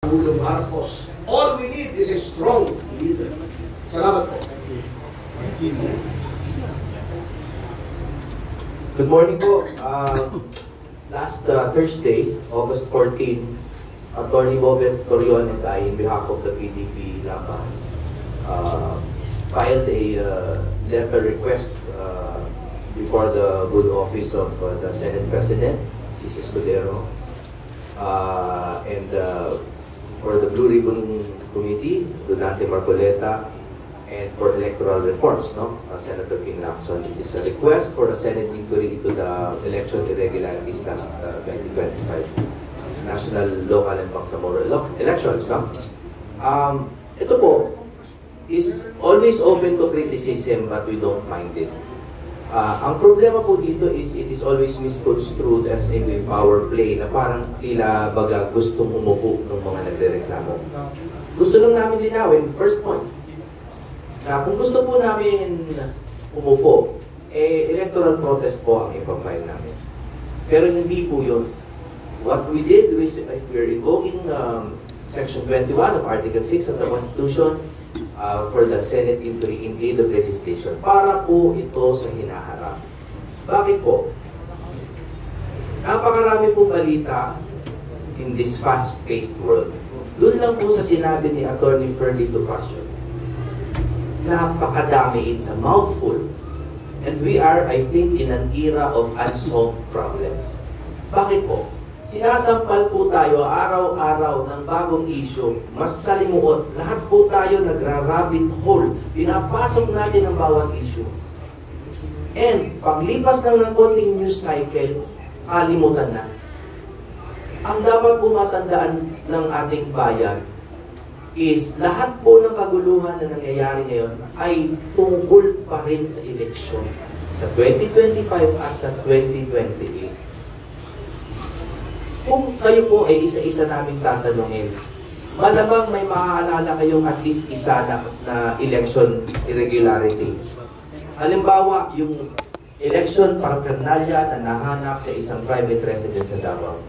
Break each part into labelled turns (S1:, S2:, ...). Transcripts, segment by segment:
S1: Pangulong Marcos. All we need is a strong leader. Salamat po.
S2: Good morning po. Last Thursday, August 14, Attorney Bobet Torion and I, in behalf of the PDP Laban, filed a letter request before the good office of the Senate President, Chis Escudero, and for the Blue Ribbon Committee, Rodante Marcoleta, and for electoral reforms, Senator Ping Lacson. It is a request for a Senate inquiry into the election irregularities last 2025 national, local, and Bangsamoro elections. Ito po is always open to criticism, but we don't mind it. Ang problema po dito is it is always misconstrued as a power play na parang tila baga gustong umupo ng mga nagrereklamo. Gusto lang namin linawin, first point, na kung gusto po namin umupo, electoral protest po ang ipafile namin. Pero hindi po yun. What we did was we're invoking Section 21 of Article 6 of the Constitution for the Senate inquiry in aid of legislation para po ito sa hinaharap. Bakit po? Napakarami pong balita in this fast-paced world. Doon lang po sa sinabi ni Attorney Ferdy Topacio, napakadami, it's a mouthful. And we are, I think, in an era of unsolved problems. Bakit po? Sinasampal po tayo araw-araw ng bagong issue, mas salimuot. Lahat po tayo nagra-rabbit hole. Pinapasok natin ang bawat issue. And paglipas lang ng konting news cycle, kalimutan na. Ang dapat po matandaan ng ating bayan is lahat po ng kaguluhan na nangyayari ngayon ay tungkol pa rin sa eleksyon sa 2025 at sa 2028. Kung kayo po ay isa-isa naming tatanungin, malamang may maaalala kayong at least isa na election irregularity. Halimbawa, yung election paraphernalia na nahanap sa isang private residence sa Davao.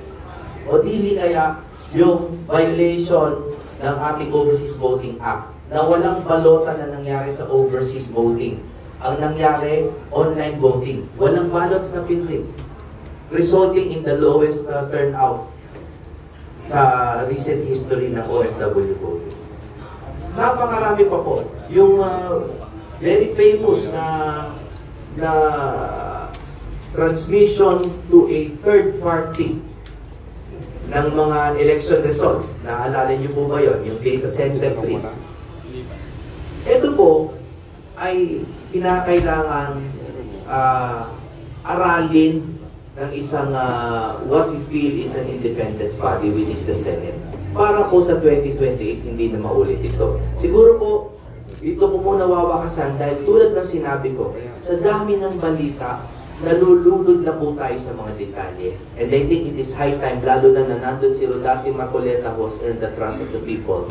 S2: O dili kaya yung violation ng ating Overseas Voting Act na walang balota na nangyari sa overseas voting. Ang nangyari, online voting. Walang ballots na pinrint, resulting in the lowest turnout sa recent history ng OFW voting. Napakarami pa po. Yung very famous na transmission to a third party ng mga election results. Naalala niyo po ba yun? Yung data center trip. Ito po ay kinakailangan aralin ng isang what we feel is an independent body, which is the Senate. Para po sa 2028, hindi na maulit ito. Siguro po, dito ko po nawawakasan dahil tulad ng sinabi ko, sa dami ng balita, nalulunod na po tayo sa mga detalye. And I think it is high time, lalo na nandun si Rodante Marcoleta who has earned the trust of the people.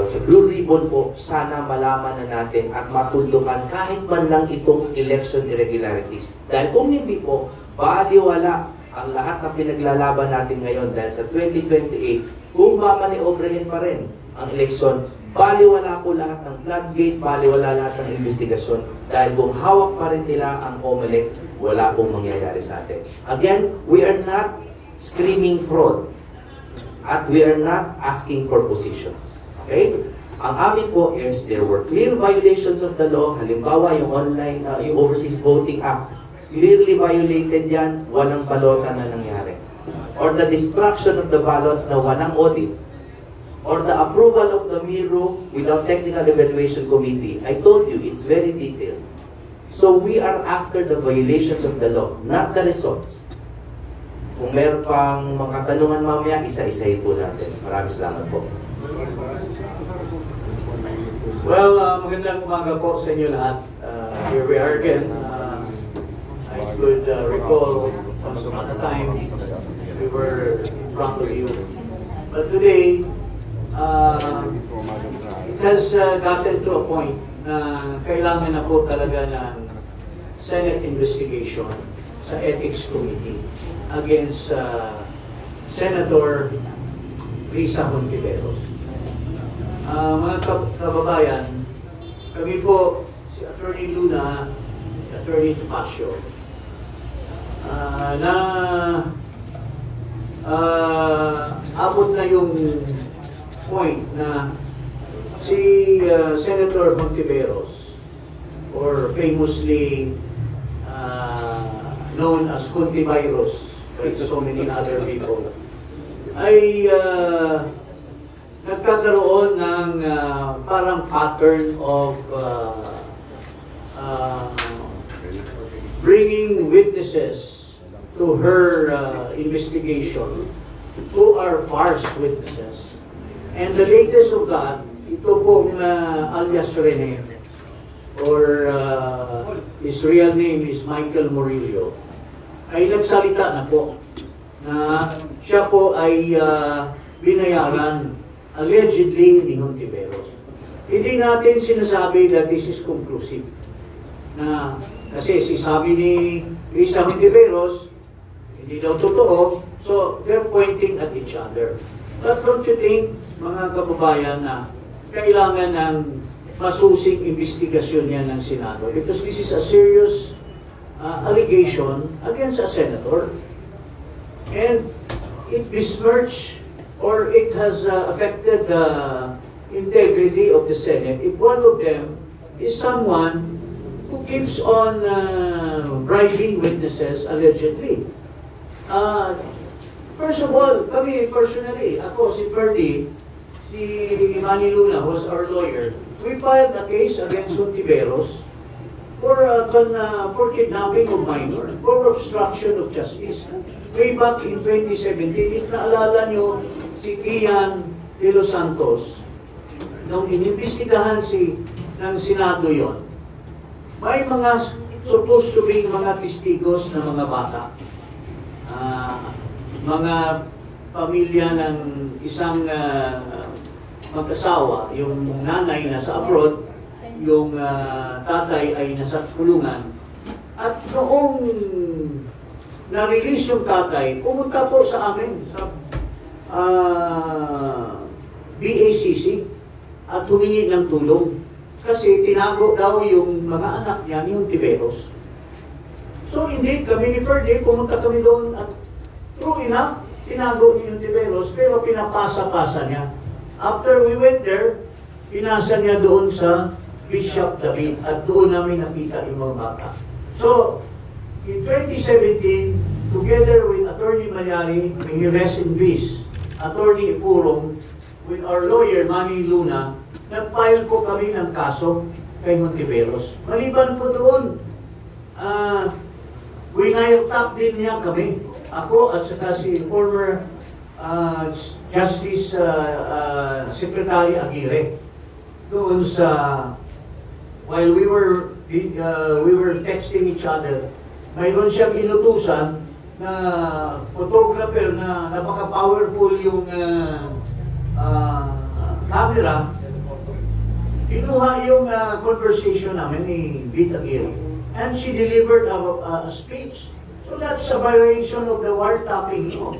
S2: Sa Blue Ribbon po, sana malaman na natin at matuldukan kahit man lang itong election irregularities. Dahil kung hindi po, baliwala ang lahat na pinaglalaban natin ngayon dahil sa 2028, kung mamaniobrehin pa rin ang eleksyon, baliwala po lahat ng floodgate, baliwala lahat ng investigasyon. Dahil kung hawak pa rin nila ang COMELEC, wala pong mangyayari sa atin. Again, we are not screaming fraud. At we are not asking for positions. Okay? Ang amin po is there were clear violations of the law. Halimbawa, yung online, yung Overseas Voting Act. Clearly violated yan, walang balota na nangyari. Or the destruction of the ballots na walang audit. Or the approval of the MIRO without technical evaluation committee. I told you, it's very detailed. So we are after the violations of the law, not the results. Kung meron pang mga katanungan mamaya, isa-isahin po natin. Maraming salamat po.
S3: Well, magandang umaga po sa inyo lahat. Here we are again. I could recall once upon a time we were in front of you. But today, it has gotten to a point na kailangan na po talaga ng Senate investigation sa Ethics Committee against Senator Risa Hontiveros. Mga kababayan, kami po, si Attorney Luna, si Attorney Topacio, na abot na yung point na si Senator Hontiveros, or famously known as Hontivirus by so many other people, ay nagkakaroon ng parang pattern of bringing witnesses to her investigation who are false witnesses. And the latest of that, ito pong alias Rene, or his real name is Michael Murillo, ay nagsalita na po na siya po ay binayaran allegedly ni Hontiveros. Hindi natin sinasabi that this is conclusive. Na, kasi sabi ni Risa Hontiveros, hindi daw totoo, so they're pointing at each other. But don't you think, mga kababayan, na kailangan ng masusing investigasyon yan ng Senado? Because this is a serious allegation against a senator. And it besmirched, or it has affected the integrity of the Senate if one of them is someone who keeps on bribing witnesses allegedly. First of all, kami personally, ako, si Ferdy, si Manny Luna was our lawyer, we filed a case against Hontiveros for kidnapping of minor, for obstruction of justice. Way back in 2017, if naalala nyo, si Kian de los Santos, nung inimbestigahan ng Senado yon, may mga supposed to be mga testigos na mga bata, mga pamilya ng isang mag-asawa, yung nanay nasa abroad, yung tatay ay nasa kulungan. At noong na-release yung tatay, pumunta po sa amin, sa BACC, at humingi ng tulong. Kasi tinago daw yung mga anak niya ni Hontiveros. So hindi, kami ni Ferdy, pumunta kami doon at true enough, tinago ni Hontiveros, pero pinapasa-pasa niya. After we went there, pinasa niya doon sa Bishop David at doon namin nakita yung mga bata. So, in 2017, together with Attorney Malyari, may he rest in peace, Attorney Ipurong, with our lawyer, Manny Luna, nag-file po kami ng kaso kay Hontiveros. Maliban po doon, winayotap din niya kami. Ako at saka si former Justice Secretary Aguirre. Doon sa, while we were texting each other, mayroon siyang inutusan na photographer na napaka-powerful yung camera. Kinuha yung conversation namin ni Bit Aguirre. And she delivered a speech. So that's a violation of the wiretapping law.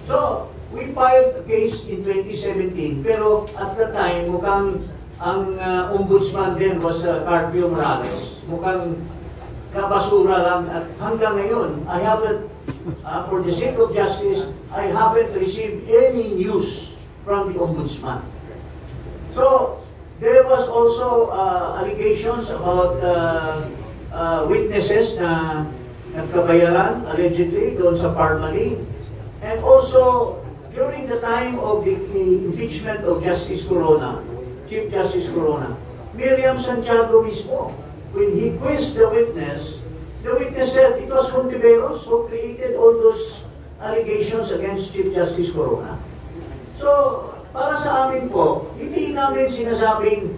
S3: So, we filed a case in 2017, pero at the time, mukhang ang ombudsman din was Carpio Morales. Mukhang nabasura lang. At hanggang ngayon, I haven't, for the sake of justice, I haven't received any news from the ombudsman. So, there was also allegations about witnesses na nagkabayaran, allegedly, doon sa Parmali. And also, during the time of the impeachment of Justice Corona, Chief Justice Corona, Miriam Santiago mismo, when he quizzed the witness said it was Hontiveros who created all those allegations against Chief Justice Corona. So, para sa amin po, hindi namin sinasabing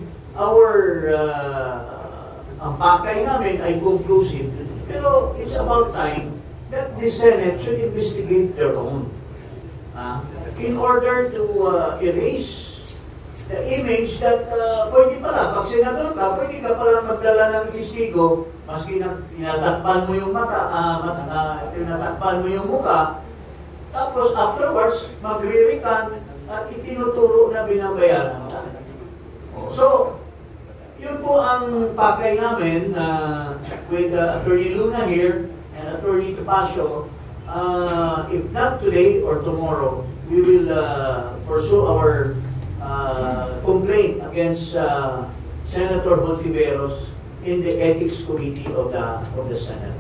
S3: ang pakay namin ay conclusive, pero it's about time that the Senate should investigate their own. In order to erase the image that pwede pala, pag senador ka, pwede ka pala magdala ng testigo, maski na tinatakpan mo yung mata, tinatakpan mo yung mukha, Tapos afterwards, magre-recant at itinuturo na binabayaran ka. So, yun po ang pakay namin with Attorney Luna here and Attorney Topacio. If not today or tomorrow, we will pursue our complaint against Senator Hontiveros in the Ethics Committee of the Senate.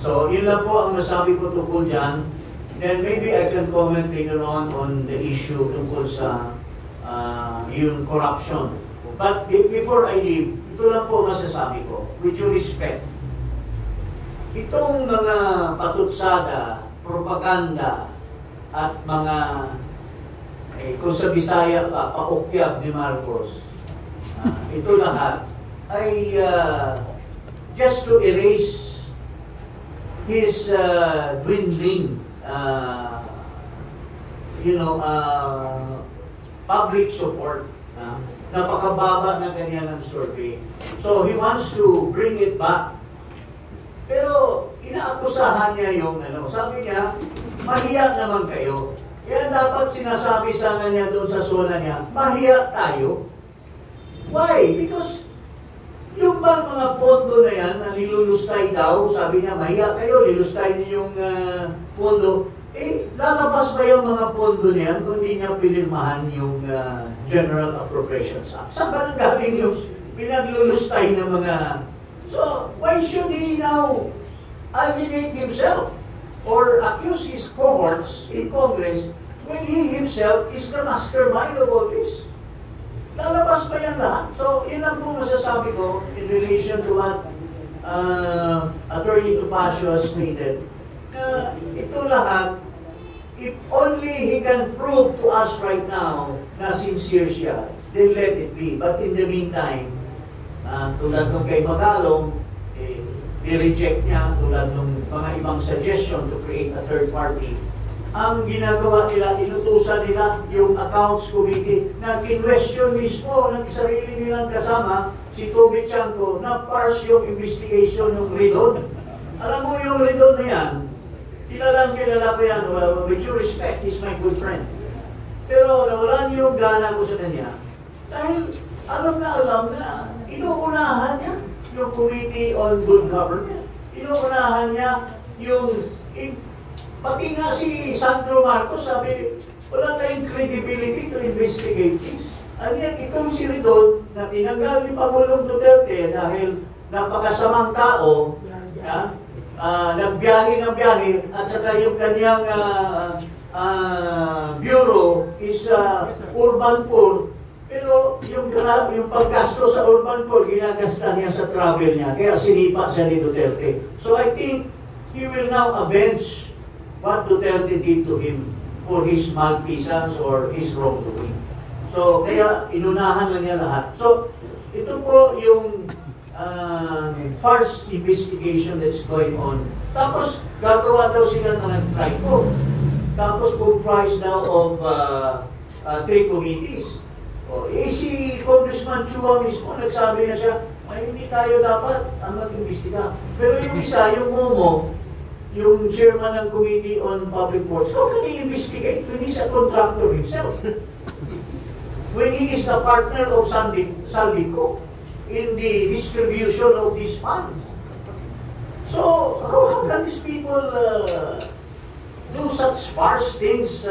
S3: So, yun lang po ang masabi ko tungkol dyan. Then maybe I can comment later on the issue tungkol sa yung corruption. But before I leave, ito lang po masasabi ko, with due respect, itong mga patutsada, propaganda, at mga, kung sa Bisaya pa, paukyab ni Marcos, ito lahat ay just to erase his dwindling, public support. Napakababa na kanya ng survey. So he wants to bring it back. Pero inaakusahan niya yung sabi niya, mahiya naman kayo. Kaya dapat sinasabi sana niya doon sa zona niya, mahiya tayo. Why? Because yung bang mga pondo na yan na nilulustay daw, sabi niya, mahiya kayo, nilustay niyo yung pondo. Lalabas ba yung mga pondo niyan kung hindi niya pinirmahan yung General Appropriations Act? Saan ba nang galing yung pinaglulustay ng mga... So, why should he now alienate himself or accuse his cohorts in Congress when he himself is the mastermind of all this? Lalabas ba yan lahat? So, yun ang po masasabi ko in relation to what Attorney Topacio has stated. Ito lahat, if only he can prove to us right now na sincere siya, then let it be. But in the meantime, tulad ng kay Magalong, i-reject niya, tulad ng mga ibang suggestion to create a third party. Ang ginagawa nila, inutusan nila yung Accounts Committee na kinwestiyon mismo ng sarili nilang kasama, si Toby Chanco, na parse yung investigation ng Ridon. Alam mo yung Ridon na yan, kilala ko yan, with due respect, he's my good friend. Pero nawalan yung gana ko sa kanya. Dahil alam na inuunahan niya yung Committee on Good Government. Inuunahan niya yung... Pati nga si Sandro Marcos sabi, wala tayong credibility to investigate this. At yan, itong si Ridon na tinanggal ni Pangulong Duterte dahil napakasamang tao, nagbiyahe ng biyahe, at saka yung kanyang bureau is urban poor. Pero yung paggasto sa urban poor, ginagasta niya sa travel niya. Kaya sinipa siya ni Duterte. So I think he will now avenge what Duterte did to him for his malfeasance or his wrongdoing. So kaya inunahan lang niya lahat. So ito po yung first investigation that's going on. Tapos, gagawa daw sila ng TRICO. Tapos, comprised now of 3 committees. Si Congressman Chua mismo, nagsabi na siya, hindi tayo dapat ang mag-imbestiga. Pero yung isa, yung Momo, yung chairman ng Committee on Public Works, how can he investigate when he's a contractor himself? When he is the partner of Saldico in the distribution of these funds. So, how can these people do such farce things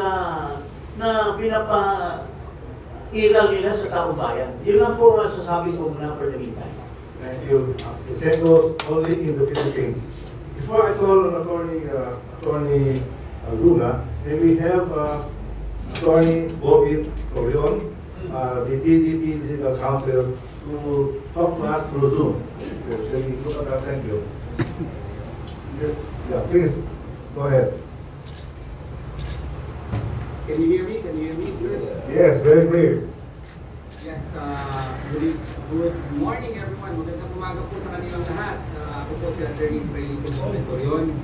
S3: na pinapa-iral nila sa taong bayan? Yun lang po masasabi ko muna for the meantime.
S4: Thank you. The same goes only in the Philippines. Before I call on Attorney Luna, may we have Attorney Bobby Corion, the PDP Legal Counsel, to talk to us through Zoom. Shall we look at that? Thank you. Yeah, please, go ahead.
S5: Can you hear me? Can you hear me, sir?
S4: Yes, very clear.
S5: Yes, good morning everyone. Magandang umaga po sa kanilang lahat. Ako po si Attorney Israelito Corion.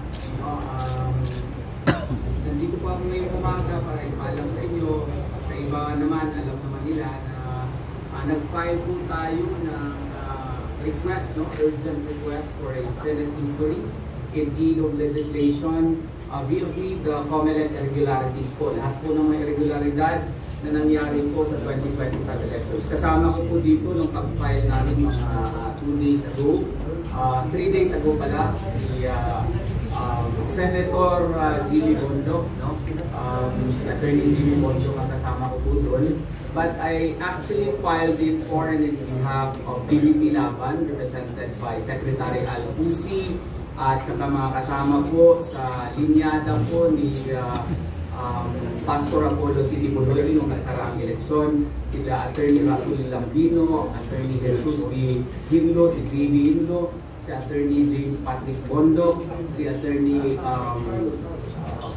S5: Nandito po ako ngayong umaga para ipaalam sa inyo. Sa iba naman, alam naman nila na nag-file po tayo ng request, urgent request for a Senate inquiry in aid of legislation VOV, the COMELEC irregularities po. Lahat po ng mga irregularidad na nangyari po sa 2025 elections. Kasama ko po dito nung pag-file namin mga 2 days ago. 3 days ago pala, si Senator Jimmy Bondoc, no? Si Attorney Jimmy Bondoc ang kasama ko po doon. But I actually filed it for and in behalf of PDP Laban, represented by Secretary Al Fusi, at saka mga kasama po sa linyada po ni Pastor Apollo City Buloy noong nakaraang eleksyon, sila Attorney Raul Lambino, Attorney Jesus B. Hindo, si JB Hindo, si Attorney James Patrick Bondo, si Attorney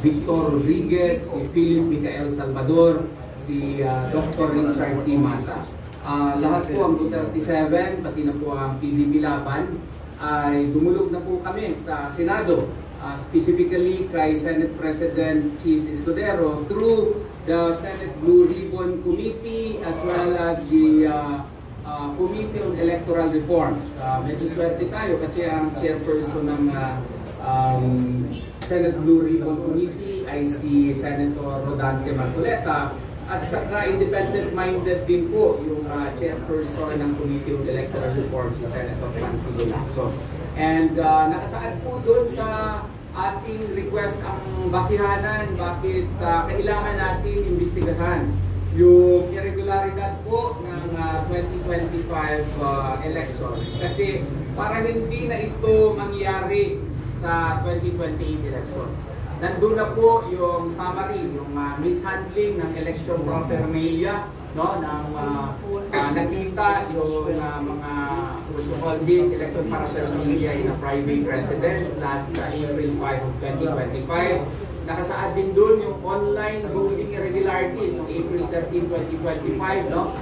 S5: Victor Rodriguez, si Philip Micael Salvador, si Dr. Richard T. Mata. Lahat po ang Duterte 7, pati na po ang PDP Laban, ay dumulog na po kami sa Senado, specifically kay Senate President Chis Escudero through the Senate Blue Ribbon Committee as well as the Committee on Electoral Reforms. Medyo swerte tayo kasi ang chairperson ng Senate Blue Ribbon Committee ay si Senator Rodante Marcoleta. At saka independent-minded din po yung chairperson ng Committee on Electoral Reforms, si Senator Panfilo Lacson. And nakasaad po doon sa ating request ang basihanan bakit kailangan natin imbestigahan yung irregularidad po ng 2025 elections. Kasi para hindi na ito mangyari sa 2028 elections. Nandun na po yung summary, yung mishandling ng election paraphernalia, no, ng nakita yung mga what you call this election paraphernalia in a private residence last April 5 of 2025. Nakasaad din dun yung online voting irregularities noong April 13, 2025, no?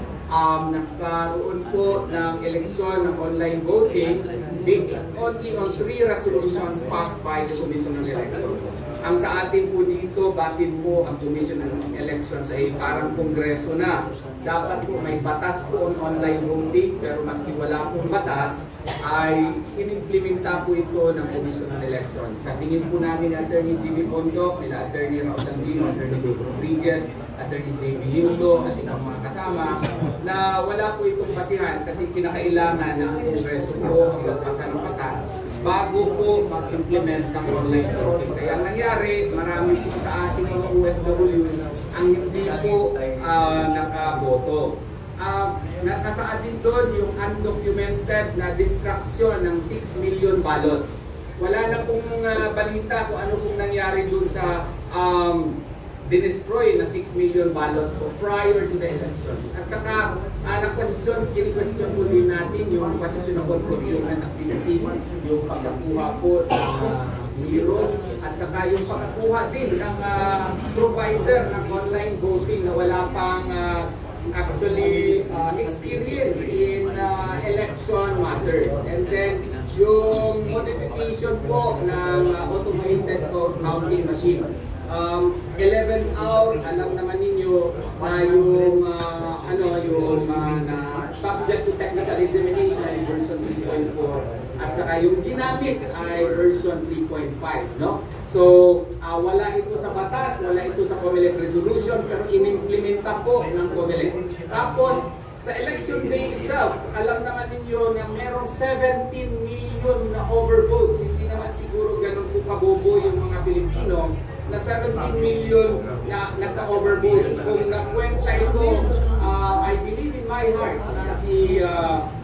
S5: Nagkaroon po ng eleksyon ng online voting based only on 3 resolutions passed by the Commission on Elections. Ang sa atin po dito, bakit po ang Commission on Elections ay parang kongreso na. Dapat po may batas po on online voting, pero maski wala pong batas, ay inimplementa po ito ng Commission on Elections. Sa tingin po namin ni Attorney Jimmy Bondoc, nila Attorney Raul Lambino, Attorney Victor Rodriguez, Attorney J.B. Hindo at ibang mga kasama na wala po itong basihan kasi kinakailangan ng Kongreso po ang magpasa ng batas bago po mag-implement ng online voting. Kaya ang nangyari, marami po sa ating mga OFWs ang hindi po nakaboto. Nakasaad din doon yung undocumented na destruction ng 6 million ballots. Wala na pong balita kung ano pong nangyari doon sa dinestroy na 6 million ballots po prior to the elections. At saka, kini-question po din natin yung questionable procurement activities, yung pagkakuha po ng biro, at saka yung pagkakuha din ng provider ng online voting na wala pang actually experience in election matters. And then, yung modification po ng automated vote counting machine. 11 hour, alam naman ninyo yung subject to technical examination ay version 3.4 at saka yung ginamit ay version 3.5, no? So, wala ito sa batas, wala ito sa COMELEC resolution, pero inimplementa po ng COMELEC. Tapos, sa election day itself, alam naman ninyo na merong 17 million na overvotes. Hindi naman siguro ganun po kabobo yung mga Pilipino na 17 million na nagka-overvotes. Kung nakwenta ito, I believe in my heart na si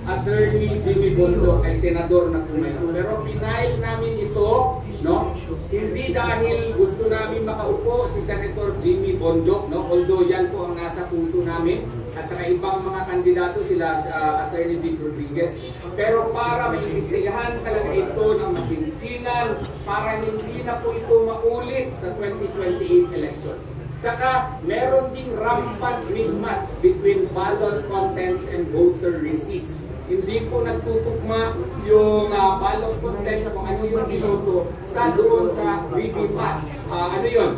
S5: Attorney Jimmy Bondoc ay senador na pumayo. Pero final namin ito, no? Hindi dahil gusto namin makaupo si Senator Jimmy Bondoc, no? Although yan po ang nasa puso namin, at saka ibang mga kandidato sila sa Attorney Victor Rodriguez. Pero para maimbestigahan talaga ito ng masinsinan, para hindi na po ito maulit sa 2028 elections. Tsaka meron ding rampant mismatch between ballot contents and voter receipts. Hindi po nagtutugma yung ballot contents kung ano yung binoto sa doon sa VVPAT. Ano yun?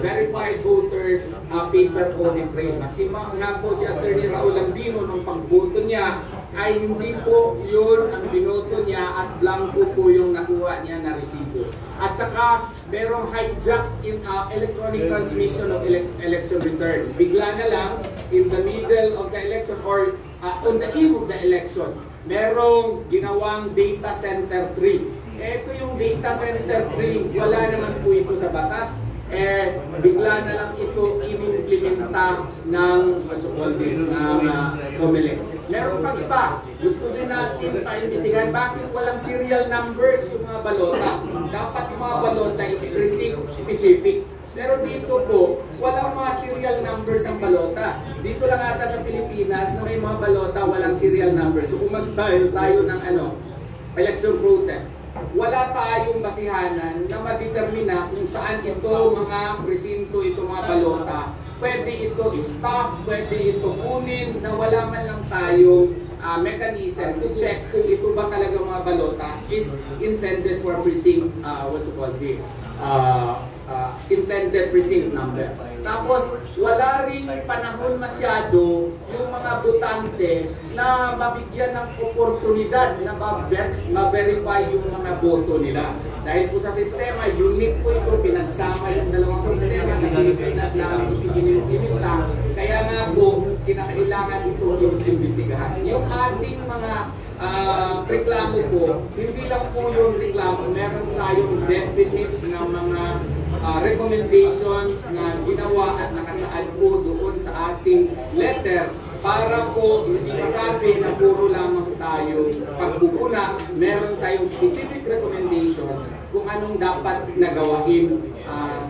S5: Verified voters paper audit trail. Maski nga po si Attorney Raul Lambino nung pagboto niya ay hindi po yun ang binoto niya at blanco po yung nakuha niya na resibo. At saka merong hijack in electronic transmission of election returns. Bigla na lang in the middle of the election or on the eve of the election, merong ginawang data center 3. Ito yung data center 3, wala naman po ito sa batas. Bigla na lang ito inimplementa ng COMELEC. Meron pang iba, gusto din natin paimbisigan bakit walang serial numbers yung mga balota. Dapat yung mga balota is precinct specific. Pero dito po, walang mga serial numbers ang balota. Dito lang ata sa Pilipinas na may mga balota walang serial numbers. So kung mag-file tayo ng election protest, wala tayong basihanan na madetermina kung saan ito mga presinto, ito mga balota. Pwede ito i-stop, pwede ito kunin na wala man lang tayong mechanism to check kung ito ba talaga mga balota is intended for precinct, intended precinct number. Tapos, wala rin panahon masyado yung mga botante na mabigyan ng oportunidad na ma-verify yung mga boto nila. Dahil po sa sistema, unique po ito, pinagsama yung dalawang sistema sa Pilipinas na isinilipinita. Kaya nga po, kinakailangan ito yung imbestigahan. Yung ating mga reklamo po, hindi lang po yung reklamo, meron tayong definite na mga recommendations na ginawa at nakasaad po doon sa ating letter para po hindi masabi na puro lamang tayo pagbubuna. Meron tayong specific recommendations kung anong dapat nagawain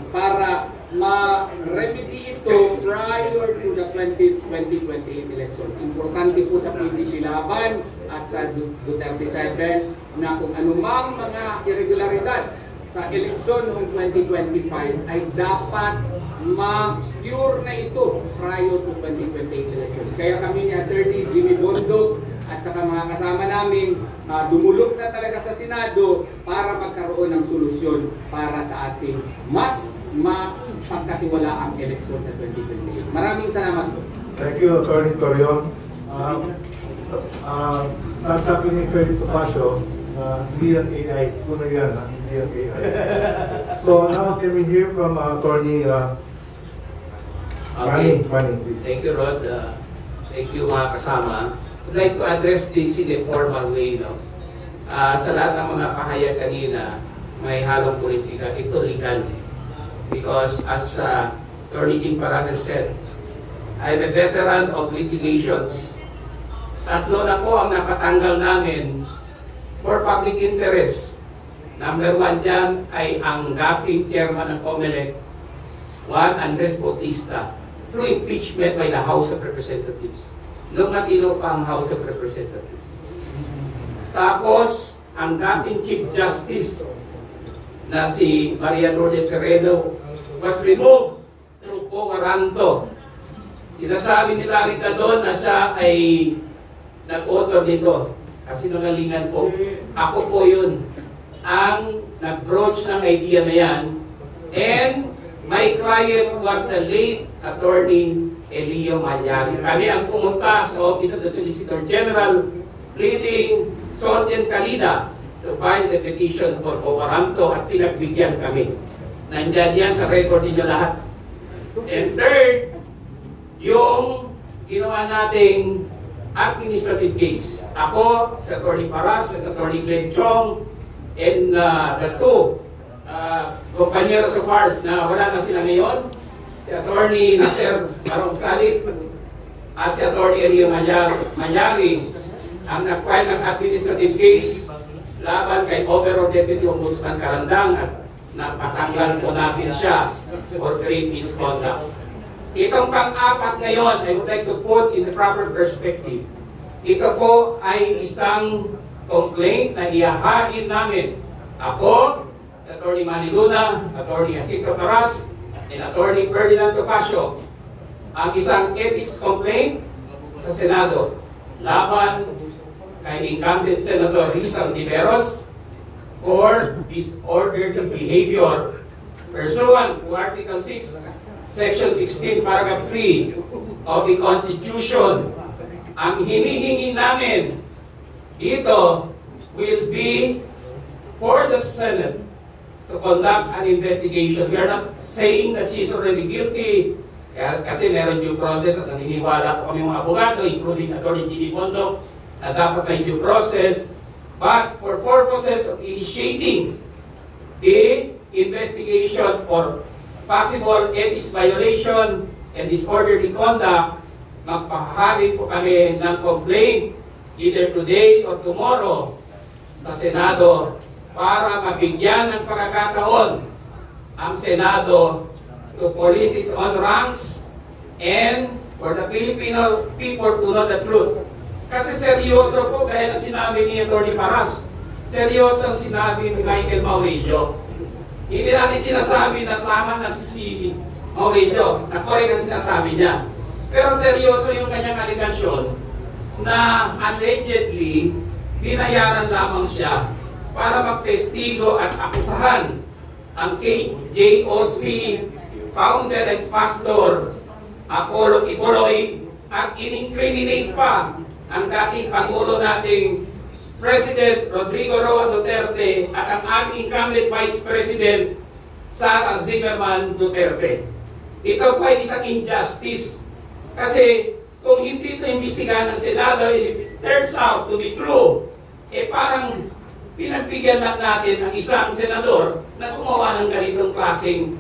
S5: para ma-remedy ito prior to the 2028 elections. Importante po sa PDP Laban at sa Duterte 7 na kung anumang mga irregularidad sa eleksyon noong 2025 ay dapat ma-cure na ito prior to 2028 elections. Kaya kami ni Attorney Jimmy Bondo at saka mga kasama namin dumulog na talaga sa Senado para magkaroon ng solusyon para sa ating mas mapagkatiwalaang eleksyon sa 2028. Maraming salamat po.
S4: Thank you, Attorney Torion. Sabi ni Freddy Topacio, hindi yan AI. Kuna yan, hindi yan AI. So now can we hear from Attorney Manny, please.
S6: Thank you, Rod. Thank you, mga kasama. I'd like to address this in a formal way. No? Sa lahat ng mga kahayag kanina, may halong politika. Ito legal. Because as Attorney Jim Parajas said, I'm a veteran of litigations. Tatlo na po ang napatanggal namin for public interest. Number 1 dyan ay ang dating chairman ng COMELEC, Juan Andres Bautista, through impeachment by the House of Representatives. Nung natino pa ang House of Representatives. Tapos, ang dating Chief Justice na si Maria Lourdes Sereno was removed through quo warranto. Sinasabi ni Larry Cadon na siya ay nag-author nito. Kasi nangalingan po. Ako po yun ang nag-broach ng idea na yan. And my client was the late Attorney Elio Malyari. Kami ang pumunta sa Office of the Solicitor General pleading Sergeant Calida to file the petition for Owaranto at pinagbigyan kami. Nandyan yan sa record ninyo lahat. And third, yung ginawa nating administrative case. Ako, si Attorney Paras, si Attorney Glenn Chong, and the two compañeros of ours na wala na sila ngayon, si Attorney Nasser Barong Salib at si Attorney Elio Malyari, ang nag-file ng administrative case laban kay Overall Deputy Ombudsman Carandang at napatanggal po natin siya for grave misconduct. Itong pang-apat ngayon, I would like to put in the proper perspective. Ito po ay isang complaint na ihahain namin. Ako, Attorney Manny Luna, Attorney Jacinto Paras, and Attorney Ferdinand Topacio, ang isang ethics complaint sa Senado laban kay incumbent Senator Rizal Tiveros for disorderly behavior pursuant to Article 6, Section 16, Paragraph 3 of the Constitution ang hinihingi namin dito will be for the Senate to conduct an investigation. We are not saying that she is already guilty, kasi meron due process at naniniwala po kami mga abogado, including Attorney G.D. Pondo, na dapat may due process. But for purposes of initiating the investigation for possible ethics violation and disorderly conduct, magpahari po kami ng complaint either today or tomorrow sa Senado para mabigyan ng pagkakataon ang Senado to police its own ranks and for the Filipino people to know the truth. Kasi seryoso po, gaya ng sinabi ni Atty. Paras, seryoso ang sinabi ni Michael Maurilio. Hindi natin sinasabi na tama na si Maurilio, na correct ang sinasabi niya. Pero seryoso yung kanyang aligasyon na allegedly binayaran lamang siya para magtestigo at akusahan ang KJOC founder and pastor Apollo Kibuloy at in-incriminate pa ang dating Pangulo nating President Rodrigo Roa Duterte at ang ating incumbent Vice President Sara Zimmerman Duterte. Ito po ay isang injustice kasi kung hindi ito imbestigahan ng Senado, if it turns out to be true, parang pinagbigyan lang natin ang isang senador na gumawa ng ganitong klaseng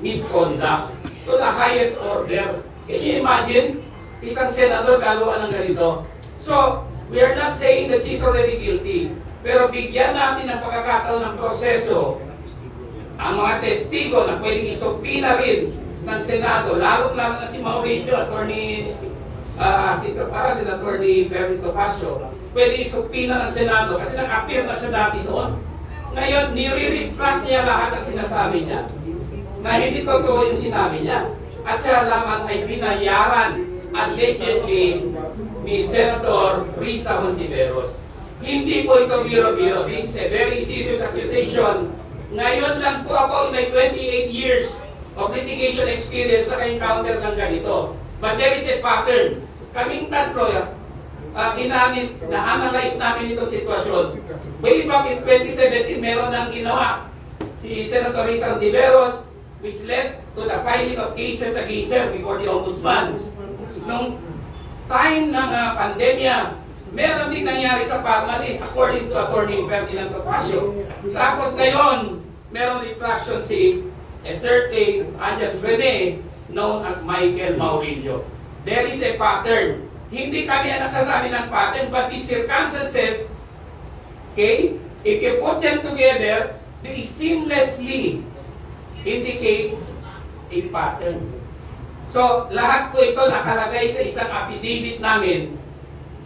S6: misconduct to the highest order. Can you imagine? Isang senador gagawa ng ganito. So, we are not saying that she's already guilty. Pero bigyan natin ng pagkakataon ng proseso ang mga testigo na pwedeng isupina rin ng Senado, lalo-lalo na si Maurilio, Attorney Attorney Perry Topacio, pwede isupina ng Senado kasi nag-appear na siya dati noon. Ngayon, nire-retract niya lahat ang sinasabi niya na hindi totoo yung sinabi niya. At siya lamang ay binayaran allegedly ni Senator Risa Hontiveros. Hindi po ito biro-biro. This is a very serious accusation. Ngayon lang po ako in my 28 years of litigation experience sa encounter ng ganito. But there is a pattern. Kaming tatlo, na-analyze namin itong sitwasyon. Way back in 2017, meron nang ginawa si Senator Risa Hontiveros, which led to the filing of cases against her before the Ombudsman. Nung time ng pandemya, meron din nangyari sa Parliament according to Attorney Ferdinand Topacio. Tapos ngayon, meron retraction si a certain Agnes Rene known as Michael Maurilio. There is a pattern. Hindi kami ang nagsasabi ng pattern, but the circumstances, okay, if you put them together, they seamlessly indicate a pattern. So, lahat po ito nakalagay sa isang affidavit namin,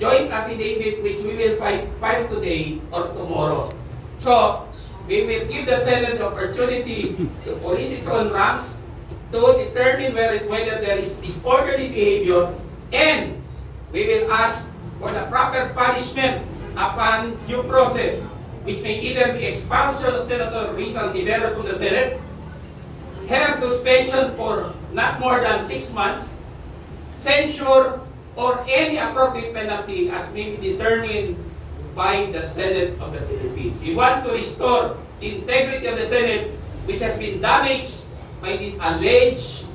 S6: joint affidavit which we will file today or tomorrow. So, we will give the Senate the opportunity to police its own ranks to determine whether there is disorderly behavior, and we will ask for the proper punishment upon due process, which may either be expulsion of Senator Risa Hontiveros from the Senate, her suspension for not more than 6 months, censure, or any appropriate penalty as may be determined by the Senate of the Philippines. We want to restore the integrity of the Senate, which has been damaged by this alleged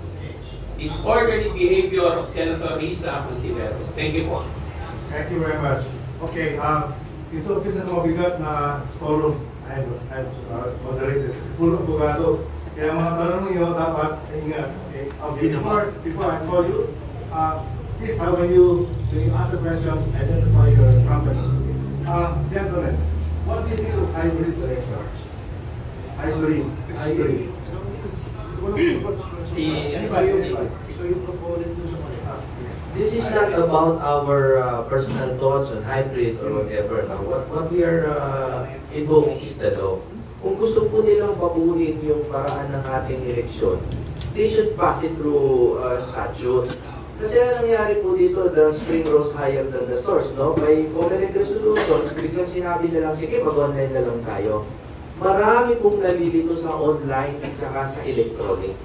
S6: disorderly behavior of Senator Risa Hontiveros. Thank you po.
S4: Thank you very much. Okay, ito ang pinakamabigat na forum I've moderated. Puro abogado. Kaya mga tanong niyo dapat ingat. Okay, before I call you, please when you ask a question, identify your company. Gentlemen, what do you think of hybrid election? Hybrid.
S2: This is not about our personal thoughts on hybrid or whatever. Now, what we are invoking is the law. Kung gusto po nilang baguhin yung paraan ng ating eleksyon, they should pass it through statute. Kasi ang nangyari po dito, the spring rose higher than the source, no? By common resolutions, biglang sinabi na lang, sige, mag-online na lang tayo. Marami pong nalilito sa online at saka sa electronic.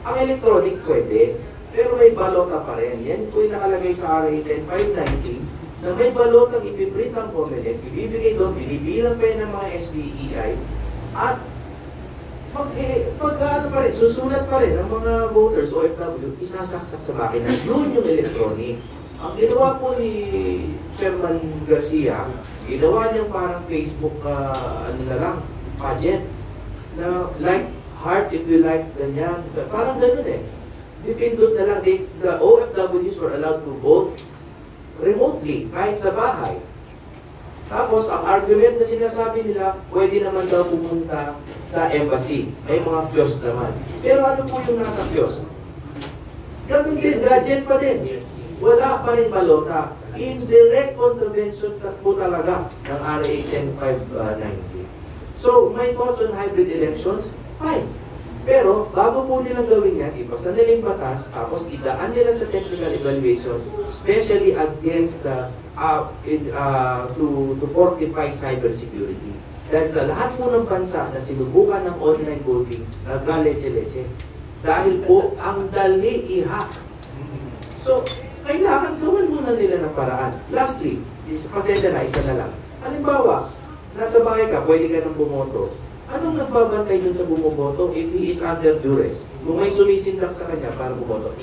S2: Ang electronic pwede, pero may balota pa rin. Yan po yung nakalagay sa RA 10590 na may balotang ipiprint ang COMELEC, ibibigay doon, binibilang pa yun ng mga SBEI, at ano pa rin, susulat pa rin ng mga voters, OFW, isasaksak sa makina. Yun yung electronic. Ang ginawa po ni Chairman Garcia, ginawa niyang parang Facebook, ano na lang, pageant, na like, heart if you like, ganyan. Parang ganun eh. Dipindot na lang, the OFWs were allowed to vote remotely, kahit sa bahay. Tapos, ang argument na sinasabi nila, pwede naman daw pumunta sa embassy. May mga kiosk naman. Pero ano po yung nasa kiosk? Ganun din, gadget pa din. Wala pa rin balota. Indirect contravention po talaga ng RA 10590. So, my thoughts on hybrid elections, fine. Pero, bago po nilang gawin yan, ipasa nila yung batas, tapos idaan nila sa technical evaluations, especially against the, to fortify cybersecurity. Dahil sa lahat po ng bansa na sinubukan ng online voting, nagka-leche-leche. Dahil po, ang dali i-hack. So, kailangan gawin muna nila ng paraan. Lastly, pasensya na, isa na lang. Halimbawa, nasa bahay ka, pwede ka nang bumoto. Anong nagbabantay dun sa bumoboto if he is under duress? Kung may sumisindak sa kanya para bumoto.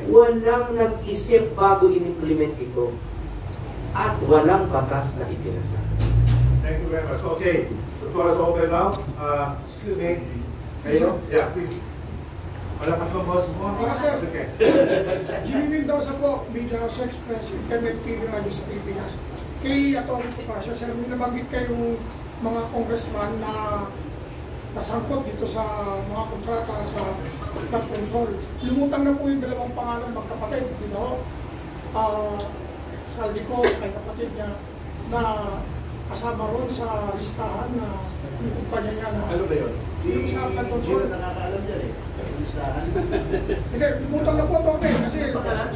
S2: Walang nag-isip bago in-implement ito. At walang batas na ipinasa.
S4: Thank you very much. Okay, the floor is open now. Excuse me. Kayo? Yeah, please. Malakas ng boss mo?
S7: Sir.
S4: Okay.
S7: Jimmy Mendoza po, Media House Express, Internet TV Radio sa Pilipinas. Kay Atty. Pasio, sir, may nabanggit kayong mga congressman na nasangkot dito sa mga kontrata sa flood control. Lumutang na po yung dalawang pangalan magkapatid, Saldico, kay kapatid niya, na kasama ron sa listahan na yung kumpanya niya na...
S1: Ano ba yun?
S7: Yung sa flood control.
S1: Sino nakakaalam dyan eh? Listahan.
S7: Hindi, lumutang na po ito kasi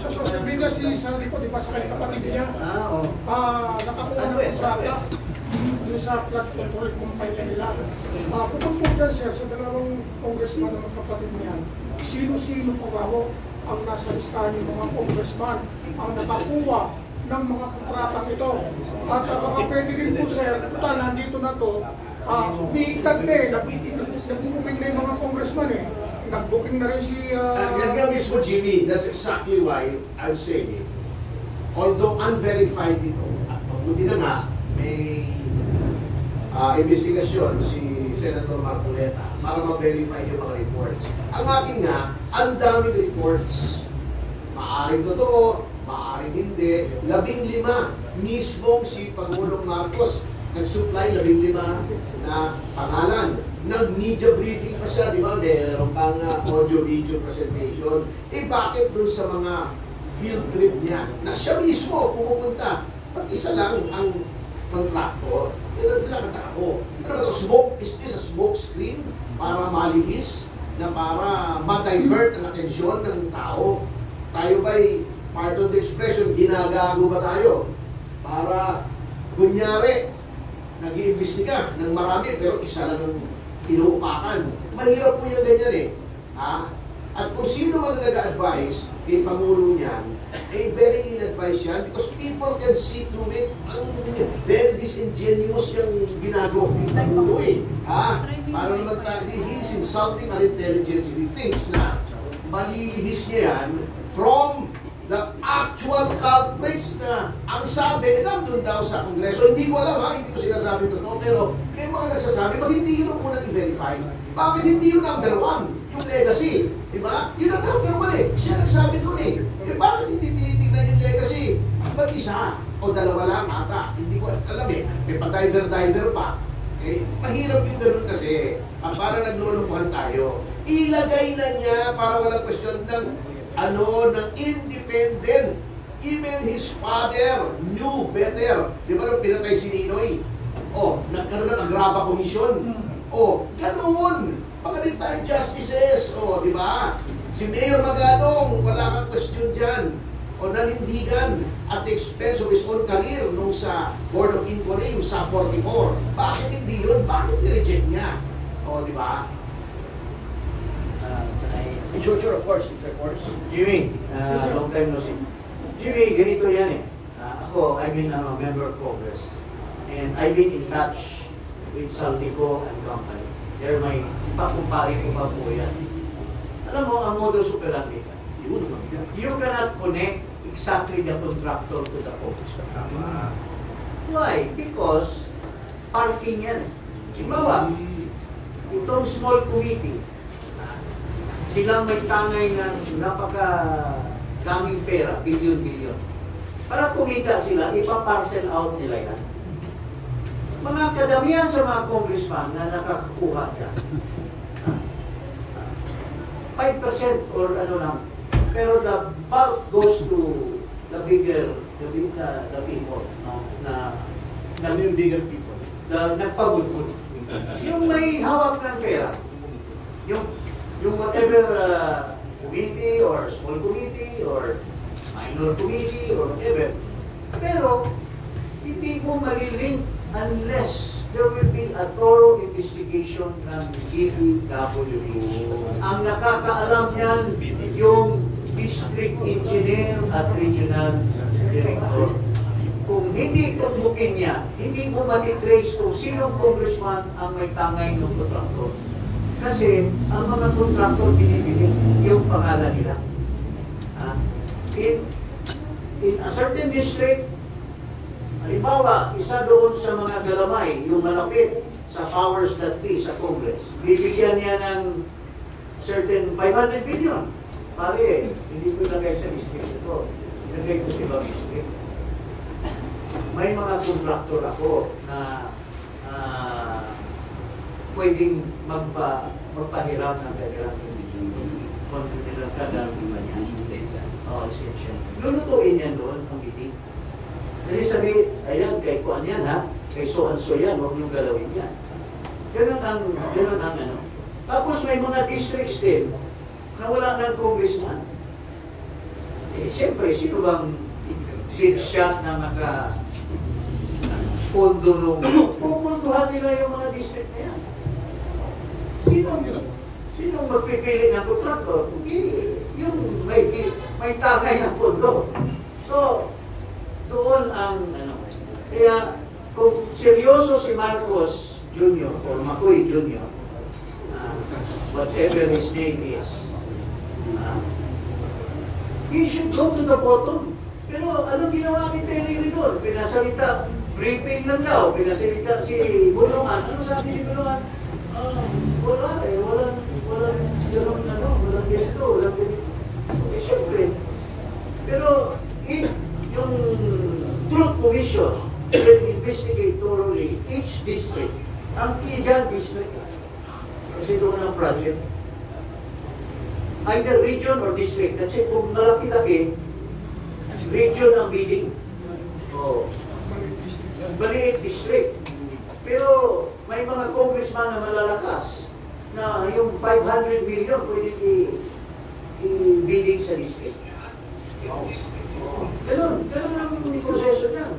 S7: sa social media si Saldico, di ba sa kay kapatid niya, nakakuha ng kontrata yung sa flood control kumpanya nila. Pupun po dyan, sir, sa dalawang congressman na magkapatid niyan, sino-sino po bago ang nasa listahan ng mga congressman ang nakakuha ng mga kontratang ito. At baka pwede rin po, sir, total, nandito na to, biigtad na eh, nagbubuking na yung mga congressman eh. Nag-booking na rin si...
S1: Yan nga mismo, Jimmy, that's exactly why I'm saying it. Although unverified ito, at mabuti na nga, may investigasyon si Senator Marcoleta para ma-verify yung mga reports. Ang aking nga, ang daming reports. Maaring totoo, maaring hindi. 15 mismong si Pangulong Marcos nag-supply 15 na pangalan. Nag-media briefing pa siya, di ba? Meron pang audio-video presentation. Eh bakit dun sa mga field trip niya na siya mismo pumupunta? Pag isa lang ang contractor, yun ang sila katako. Ano ba ito? Smoke? Is this a smoke screen? Para malihis? Na para ma-divert ang atensyon ng tao? Tayo ba'y, pardon the expression, ginagago ba tayo? Para, kunyari, nag-iimbestiga ng marami, pero isa lang ang inuupakan. Mahirap po yan ganyan eh. Ha? At kung sino man nag-advise, kay Pangulo niyan, eh very ill-advised yan because people can see through it. Ang very disingenuous yung ginagawa ng Pangulo eh. Ha? Para naman he's insulting our intelligence if he thinks na malilihis niya yan from the actual culprits na ang sabi, nandun daw sa Kongreso. Hindi ko alam ha, hindi ko sinasabi totoo, pero may mga nagsasabi, bakit hindi yun ang unang i-verify? Bakit hindi yun number 1? Yung legacy, di ba? Yun ang number 1 eh. Siya nagsabi doon eh. Bakit hindi tinitignan yung legacy? Ba't isa? O dalawa lang ata? Hindi ko alam eh. May pa-diver-diver pa. Eh, mahirap yung ganun kasi. Para naglulukuhan tayo. Ilagay na niya para walang question ng ng independent. Even his father knew better. Di ba nung pinatay si Ninoy? O, nagkaroon ng agrava commission. O, ganoon. Mga retired justices. O, di ba? Si Mayor Magalong, wala kang question dyan. O, nanindigan at the expense of his own career nung sa Board of Inquiry, yung sa 44. Bakit hindi yun? Bakit nireject niya? O, di ba?
S8: Sure, of course.
S3: Jimmy, long time no see. Jimmy, ganito yan eh. Ako, I've been a member of Congress. And I've been in touch with Saltico and company. They're my ipakumpari ko pa po yan. Alam mo, ang modus operandi ka. You cannot connect exactly the contractor to the officer. Why? Because parking yan. Ibawa, itong small committee, silang may tangay ng napaka-daming pera, bilyon-bilyon. Para kumita sila, ipa-parcel out nila yan. Mga kadamihan sa mga congressman na nakakakuha yan. 5% or ano lang. Pero the bulk goes to the bigger, the people, no? Na yung bigger people. Nagpabudbud. Yung may hawak ng pera. Yung whatever committee or small committee or minor committee or whatever. Pero, hindi mo malilink unless there will be a thorough investigation ng DPWH. Ang nakakaalam yan, yung district engineer at regional director. Kung hindi tumbukin niya, hindi mo matitrace kung sinong congressman ang may tangay ng kontraktor. Kasi ang mga kontraktor binibili yung pangalan nila. In a certain district, halimbawa, isa doon sa mga galamay, yung malapit sa powers that be sa Congress, bibigyan niya ng certain 500 billion. Pare, hindi ko ilagay sa district ito. Ilagay ko sa ibang district. May mga kontraktor ako na pwedeng magpahiram ng kailangan kung nilang kadalima niya. Essential. Lulutuin yan doon, ang biting. Kasi sabi, ayan, kay kuan yan ha, kay so-and-so yan, huwag niyong galawin yan. Ganun ang ano. Tapos may mga districts din, na wala ng congressman. Siyempre, sino bang big shot na pondo nung pupuntuhan nila yung mga district na yan? Sinong magpipili ng kontraktor? Yung may tagay ng pondo. So, doon ang kaya kung seryoso si Marcos Jr. or Macoy Jr., whatever his name is, he should go to the bottom. Pero anong ginawa ni Terry doon? Pinasalita, briefing lang daw, pinasalita si Bulungan. Ano sabi ni Bulungan? Walang ganito, walang ganito. Siyempre. Pero yung Truth Commission will investigate thoroughly each district. Ang key dyan, district. Kasi doon ang project. Either region or district. Kasi kung malaki-laki, region ang bidding. Maliit district. Pero may mga congressman na malalakas na yung 500 million pwede i-bidding sa district. Ganun ang proseso niyan.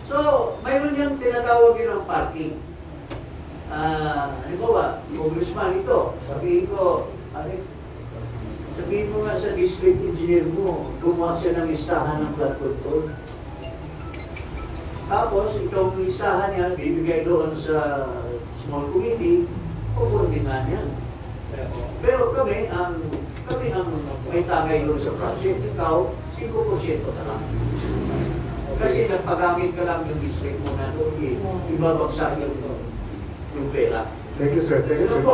S3: So, mayroon niyang tinatawag yun ang parking. Ano ba? Congressman ito. Sabihin mo nga sa district engineer mo, gumawa siya ng listahan ng flood control. Tapos, itong listahan niya, bibigay doon sa small committee, pupuntingan yan. Pero kami ang may tagay doon sa project. Ikaw, 5% na lang. Kasi nagpagamit ka lang yung district mo na doon, ibabagsak yung pera.
S4: Thank you, sir. Thank you, sir.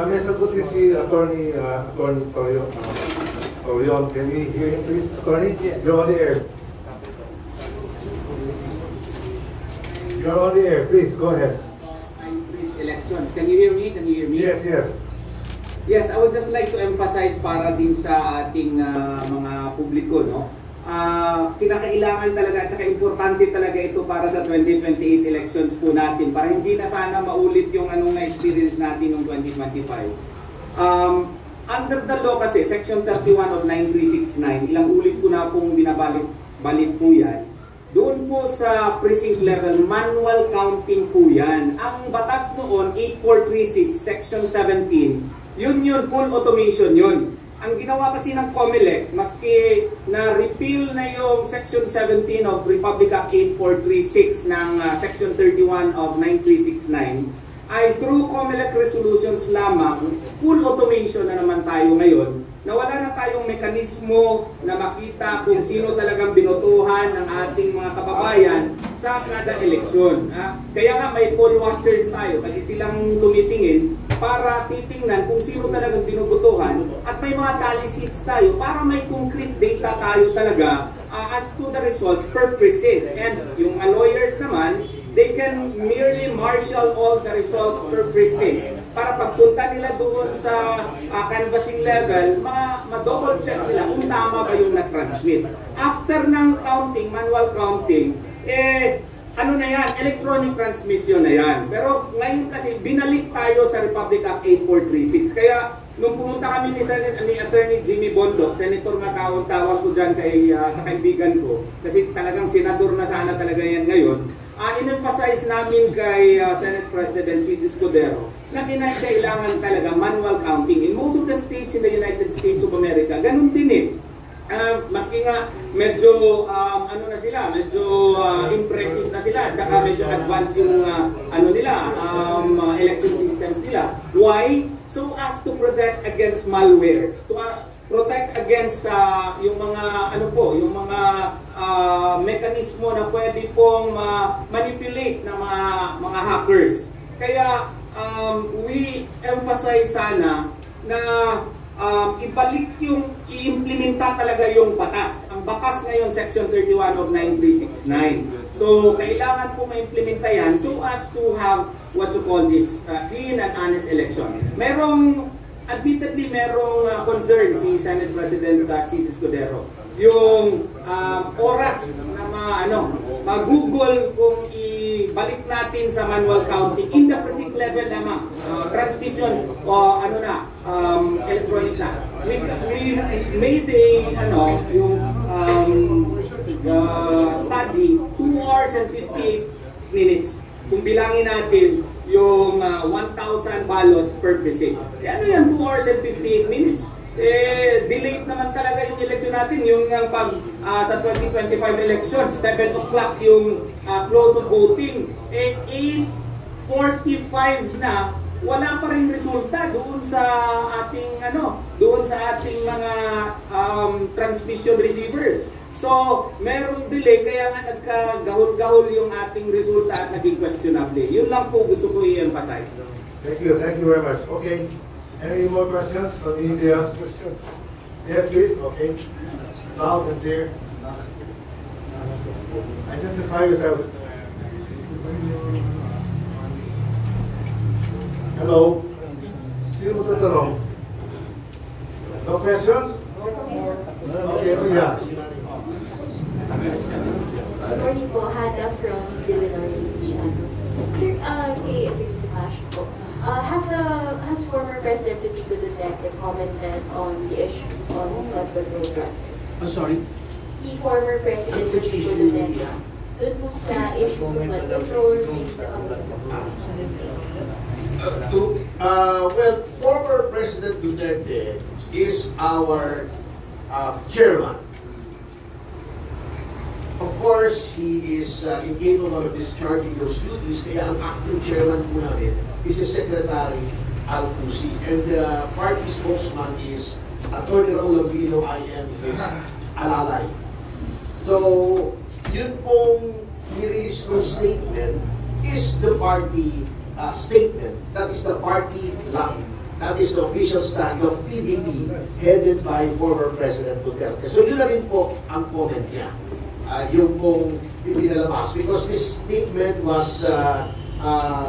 S4: May sagot din si Attorney Torion. Can we hear him, please? Attorney, you're on the air. You're on the air. Please, go ahead.
S5: Elections. Can you hear me?
S4: Yes, yes.
S5: Yes, I would just like to emphasize para din sa ating mga publiko, no? Kinakailangan talaga at saka importante talaga ito para sa 2028 elections po natin para hindi na sana maulit yung anong na-experience natin noong 2025. Under the law kasi, Section 31 of 9369, ilang ulit ko na pong binabalik po yan. Doon po sa precinct level, manual counting po yan. Ang batas noon, 8436, Section 17, Yun, full automation yun. Ang ginawa kasi ng COMELEC, maski na-repeal na yung Section 17 of Republic Act 8436 ng Section 31 of 9369, ay through COMELEC resolutions lamang, full automation na naman tayo ngayon, na wala na tayong mekanismo na makita kung sino talagang binotohan ng ating mga kababayan sa kada eleksyon. Kaya nga may poll watchers tayo kasi silang tumitingin para titingnan kung sino talagang binubotohan, at may mga tally sheets tayo para may concrete data tayo talaga as to the results per precinct. And yung lawyers naman, they can merely marshal all the results per precinct para pagpunta nila doon sa canvassing level, ma-double check nila kung tama ba yung na-transmit. After ng counting, manual counting, ano na yan, electronic transmission na yan. Pero ngayon kasi binalik tayo sa Republic Act 8436. Kaya nung pumunta kami ni Attorney Jimmy Bondoc, Senator nga tawag ko dyan sa kaibigan ko, kasi talagang senador na sana talaga yan ngayon, in-emphasize namin kay Senate President Chis Escudero na kailangan talaga manual counting. In most of the states in the United States of America, ganun din eh. Maski nga medyo ano na sila, medyo impressive na sila, tsaka medyo advanced yung ano nila, election systems nila. Why? So as to protect against malwares, to protect against yung mga ano po, yung mga mekanismo na pwede pong manipulate ng mga hackers. Kaya we emphasize sana na ibalik yung i-implementa talaga yung batas. Ang batas ngayon, Section 31 of 9369. So, kailangan po ma-implementa yan so as to have what you call this clean and honest election. Admittedly, merong concern si Senate President Chis Escudero. Yung oras na mag-google kung ibalik natin sa manual counting in the precinct level lamang, transmission o electronic na. We made yung study 2 hours and 58 minutes. Kung bilangin natin yung 1,000 ballots per precinct. Ano yan, 2 hours and 58 minutes? Delayed naman talaga yung election natin. Yung sa 2025 elections, 7 o'clock yung close of voting. 8:45 na, wala pa rin resulta doon sa ating mga transmission receivers. So, merong delay, kaya nga nagkagahol-gahol yung ating resulta at naging questionable. Yun lang po gusto ko i-emphasize.
S4: Thank you very much. Okay. Any more questions from the media? Yeah, please. Okay. Loud and clear. Identify yourself. Hello. Sino mo tatanong? No questions? Okay, yeah.
S8: Morning po, Hannah from Illinois. Sir, kay Ash po. Has former President Rodrigo Duterte commented on the issues on flood control project?
S6: I'm sorry?
S8: Si former President Rodrigo Duterte, doon po sa issues of flood control,
S1: well, former President Duterte is our chairman. Of course, he is incapable of discharging those duties, kaya ang acting chairman po namin is the Secretary Al-Cusi. And the party spokesman is Atty. Raul Lambino, I am his alalay. So, yun pong nirelease kong statement is the party statement. That is the party line. That is the official stand of PDP headed by former President Duterte. So yun na rin po ang comment niya. Yung pong pinalabas. Because this statement was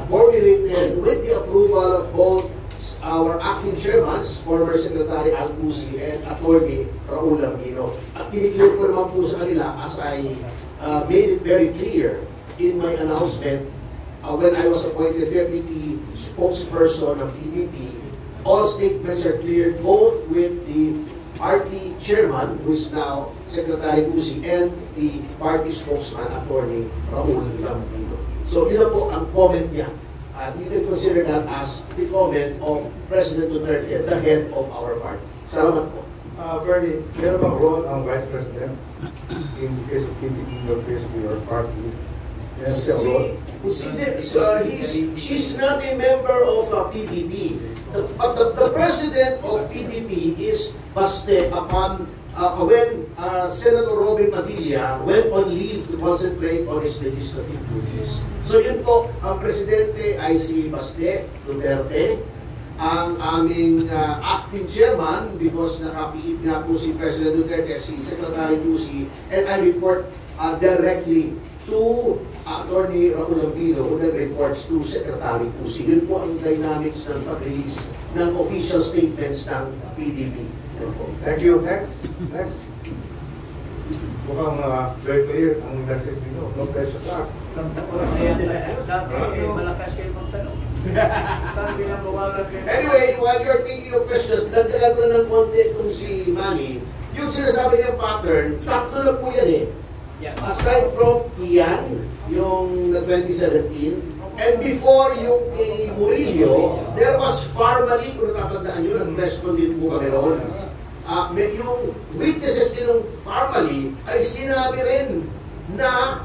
S1: formulated with the approval of both our acting chairman, former Secretary Al-Cusi, and Atty. Raul Lambino. At kiniklear ko naman po sa kanila as I made it very clear in my announcement when I was appointed deputy spokesperson of PDP. All statements are cleared both with the party chairman, who is now Secretary Cusi, and the party spokesman, Atty. Raul Lambino. So yun na po ang comment niya you can consider that as the comment of President Duterte, the head of our party. Salamat po.
S4: Bernie, meron bang role ang Vice President in the case of PDP, in your case of your parties? Yes,
S1: She's not a member of PDP. But the president of PDP is Baste upon when Senator Robin Padilla went on leave to concentrate on his legislative duties. So yun po, ang presidente ay si Baste Duterte, ang aming acting chairman, because nakapiit nga po si President Duterte, si Secretary Tusi, and I report directly to Attorney Raul Ambino, who then reports to Secretary Tusi. Yun po ang dynamics ng pag-release ng official statements ng PDP.
S4: Thank you. Next. Mukhang very clear ang message niyo. No pressure class.
S1: Anyway, while you're thinking of questions, dagdagan ko na ng konti kung si Manny, yung sinasabi niyang pattern, tatlo na po yan eh. Aside from Ian, yung 2017, and before yung kay Murillo, there was formally, kung natatandaan nyo, nag-press con din po kami roon. Yung witnesses din ng formally ay sinabi rin na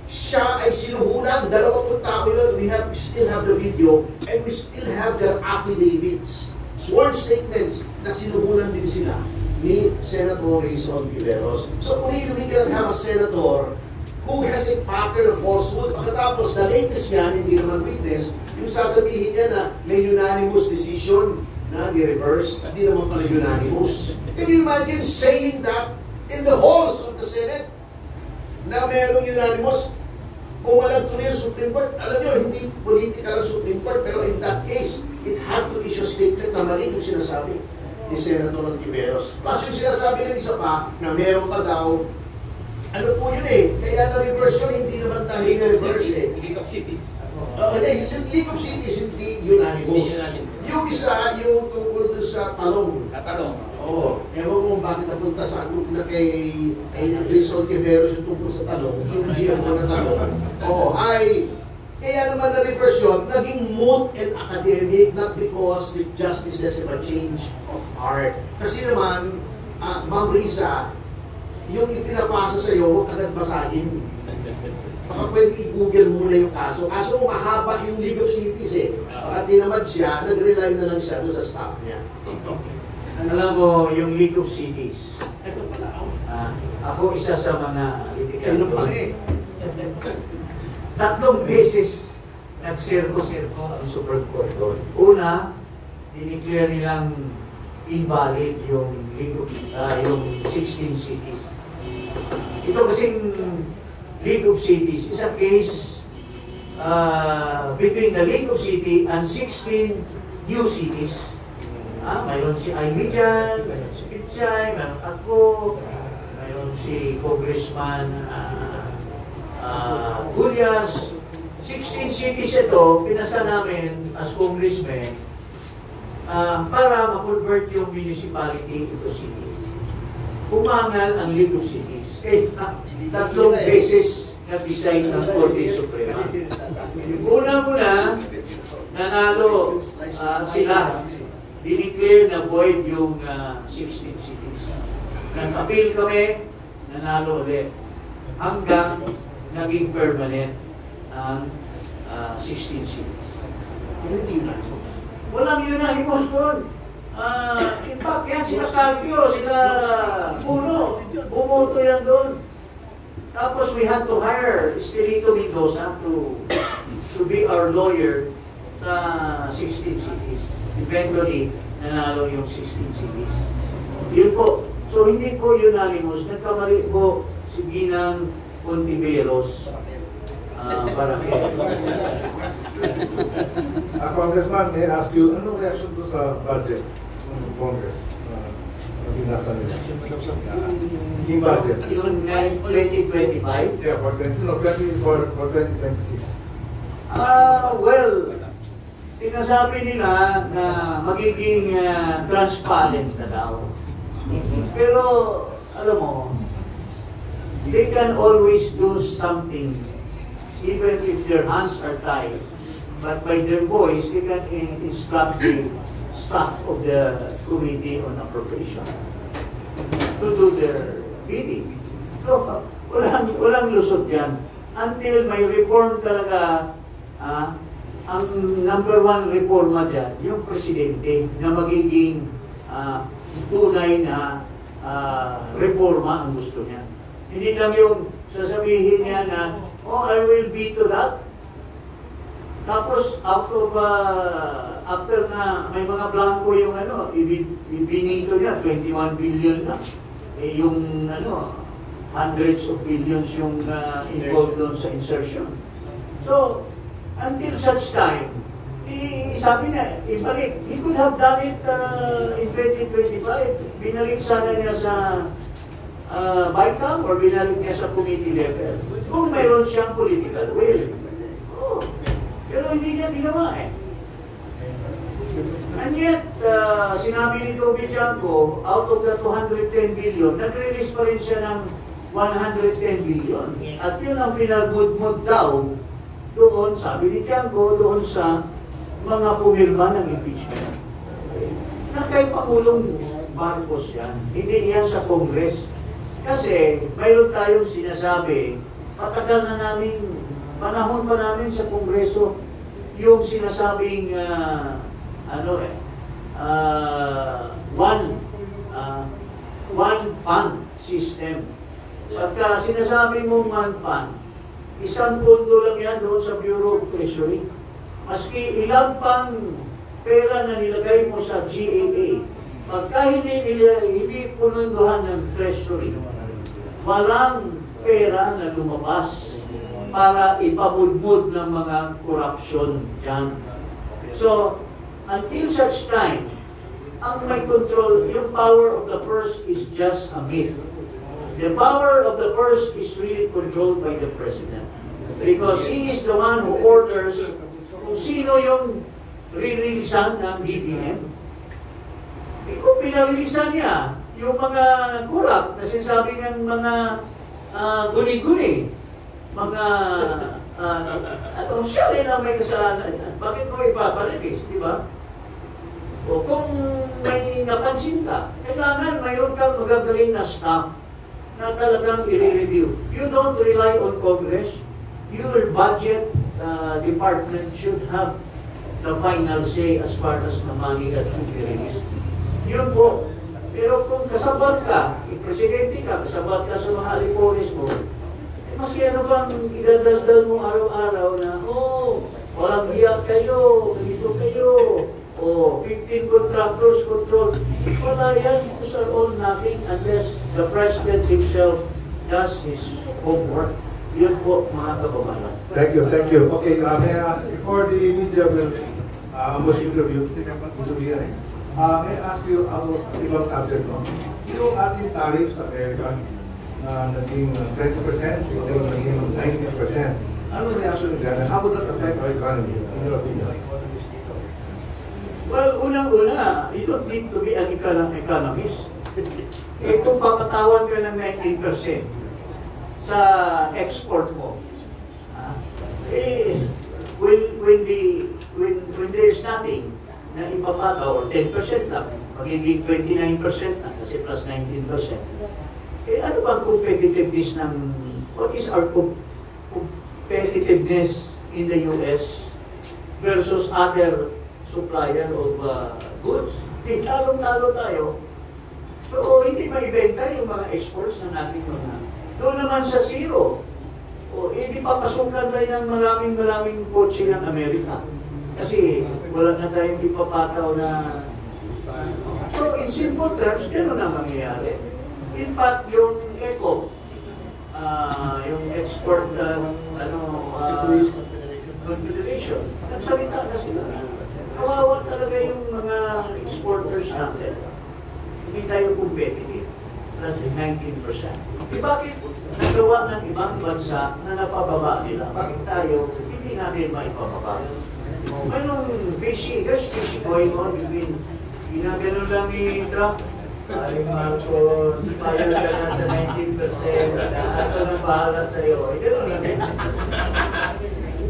S1: siya ay sinuhulan. 20 tao yun. We still have the video and we still have their affidavits, sworn statements na sinuhulan din sila ni Senator Rizon Viveros. So kung you can have a senator who has a pattern of falsehood, pagkatapos the latest yan, hindi naman witness, yung sasabihin niya na may unanimous decision na di-reverse, hindi naman pala unanimous. Can you imagine saying that in the halls of the Senate na mayroong unanimous? Kung walang tuloy yung Supreme Court, alam nyo, hindi political ang Supreme Court, pero in that case, it had to issue statement na mali yung sinasabi ni Senator Ontiveros. Plus yung sinasabi ng isa pa na meron pa daw, ano po yun eh, kaya na-reverse yun, hindi naman dahil na-reverse eh.
S6: League of Cities.
S1: League of Cities, hindi unanimous. Yung isa, yung tungkol doon sa talong.
S6: Katalong.
S1: Oo. Ewan ko kung bakit napunta sa group na kay Rizon Tiveros yung tungkol sa talong. Yung GMO na talong. Oo. Ay, kaya naman na-reverse yun, naging moot and academic, not because the justices have a change of heart. Kasi naman, Ma'am Riza, yung ipinapasa sa'yo, huwag agad basahin. Baka pwede i-google muna yung kaso. Kaso mahaba yung League of Cities eh. Baka tinamad siya, nag-rely na lang siya doon sa staff niya.
S3: Alam mo, yung League of Cities,
S1: Ito pala ako.
S3: ako isa sa mga litigante.
S1: Ano pala eh?
S3: 3 beses nag-serko-serko ang Supreme Court doon. Una, dineclare nilang invalid yung yung 16 cities. Ito kasing League of Cities is a case between the League of City and 16 new cities. Mayroon si Ivy dyan, mayroon si Pichay, mayroon ako, mayroon si Congressman Julias. 16 cities ito, pinasa namin as congressmen para ma-convert yung municipality into cities. Umangal ang League of Cities. 3 beses na-decide ng Korte Suprema. Una-una, nanalo sila. Dineclare na void yung 16 cities. Nag-appeal kami, nanalo ulit. Hanggang naging permanent ang 16 cities. Walang unanimous doon. In fact, yan sila Calvio, sila Puno, bumoto yan doon. Tapos we had to hire Estelito Mendoza to be our lawyer sa 16 cities. Eventually, nanalo yung 16 cities. Yun po. So, hindi po unanimous. Nagkamali po si Ginang Ontiveros.
S4: Congressman, may I ask you, anong reaction to sa budget ng Congress? Binasa nila. Yung budget.
S3: Yung 2025?
S4: Yeah, for 2026.
S3: Well, sinasabi nila na magiging transparent na daw. Pero, alam mo, they can always do something even if their hands are tied but by their voice, they can instruct the staff of the Committee on Appropriation to do their bidding. So, walang lusot yan. Until may reform talaga, ang number one reforma dyan, yung presidente na magiging tunay na reforma ang gusto niya. Hindi lang yung sasabihin niya na, oh, I will veto that. Tapos, after na may mga blanco yung ibinito niya, 21 billion na. Yung hundreds of billions yung involved doon sa insertion. So, until such time, sabi niya, ibalik. He could have done it in 2025. Binalik sana niya sa BICAM or binalik niya sa committee level. Kung mayroon siyang political will. Oh, pero hindi niya ginawa eh. And yet, sinabi ni Toby Chanco, out of the 210 billion, nag-release pa rin siya ng 110 billion. At yun ang pinagmudmud daw doon, sabi ni Chanco, doon sa mga pumirma ng impeachment. Na kay Pangulong Marcos yan, hindi yan sa Congress. Kasi mayroon tayong sinasabi, patagal na namin, panahon pa namin sa Kongreso, yung sinasabing one fund system. Pagka sinasabi mong one fund, isang pondo lang yan doon sa Bureau of Treasury. Maski ilang pang pera na nilagay mo sa GAA, pagka hindi pununduhan ng Treasury, walang pera na lumabas para ipabudbud ng mga corruption dyan. So, until such time, ang may control, yung power of the purse is just a myth. The power of the purse is really controlled by the President. Because he is the one who orders kung sino yung ririlisan ng BBM. Kung pinarilisan niya, yung mga corrupt na sinasabi ng mga guni-guni, mga siya rin ang may kasalanan yan. Bakit mo ipapaligis, di ba? O kung may napansin ka, kailangan mayroon kang magagaling na staff na talagang i-review. You don't rely on Congress. Your budget department should have the final say as far as the money that should be released. Yun po. Pero kung kasabat ka, presidente ka, kasabat ka sa mga alipones mo, maski ano bang idadaldal mo araw-araw na, walang hiyak kayo, ganito kayo, 15 contractors control. Wala yan. Those are all nothing unless the President himself does his homework. Yun po, mga kababayan.
S4: Thank you, thank you. Okay, may I ask, before the media will almost interview, may I ask you ibang subject, no? Yung ating tariff sa Amerika, naging 20%, naging 19%. Anong reaction nila? How would that affect our economy, in your opinion?
S3: Well, unang-una, you don't need to be an economist. Kung papatawan ka ng 19% sa export mo, when there's nothing na ipapataw, or 10% lang, magiging 29% na, kasi plus 19%. Ano bang competitiveness what is our competitiveness in the US versus other supplier of goods? Talong-talo tayo. So, hindi maibenta yung mga exports na natin mga. Doon naman sa zero. Hindi papasukan tayo ng maraming kotse ng Amerika. Kasi wala na tayong ipapataw na. So, in simple terms, gano'n na mangyayari. In fact, yung ECO, yung export confederation, nagsalita na sila. Kawawa talaga yung mga exporters natin. Hindi tayo competitive. Plus 19%. Bakit nagawa ng ibang bansa na napababa nila? Bakit tayo hindi natin maipababa? Anong fishy going on between ginagano lang ni Trump? Ay, Marcos, payag ka na sa 19%. Ako nang bahala sa'yo. Gano'n lang eh.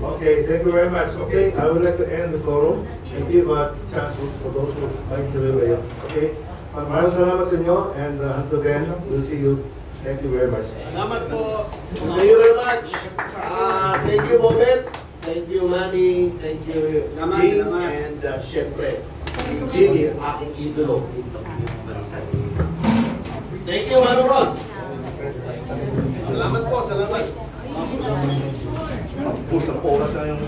S4: Okay, thank you very much. Okay, I would like to end the forum and give a chance for those who like to relay. Okay, maraming salamat sa inyo, and until then, we'll see you. Thank you very much.
S1: Salamat po. Thank you very much. Thank you, Bobet. Thank you, Manny. Thank you, Jing. And syempre, Jimmy, ang aking idolo. Thank you, Manu Rod. Salamat po, salamat.
S4: Pusang oras na yung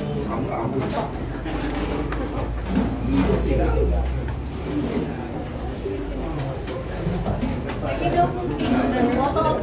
S9: Pwede daw kung pino na photo.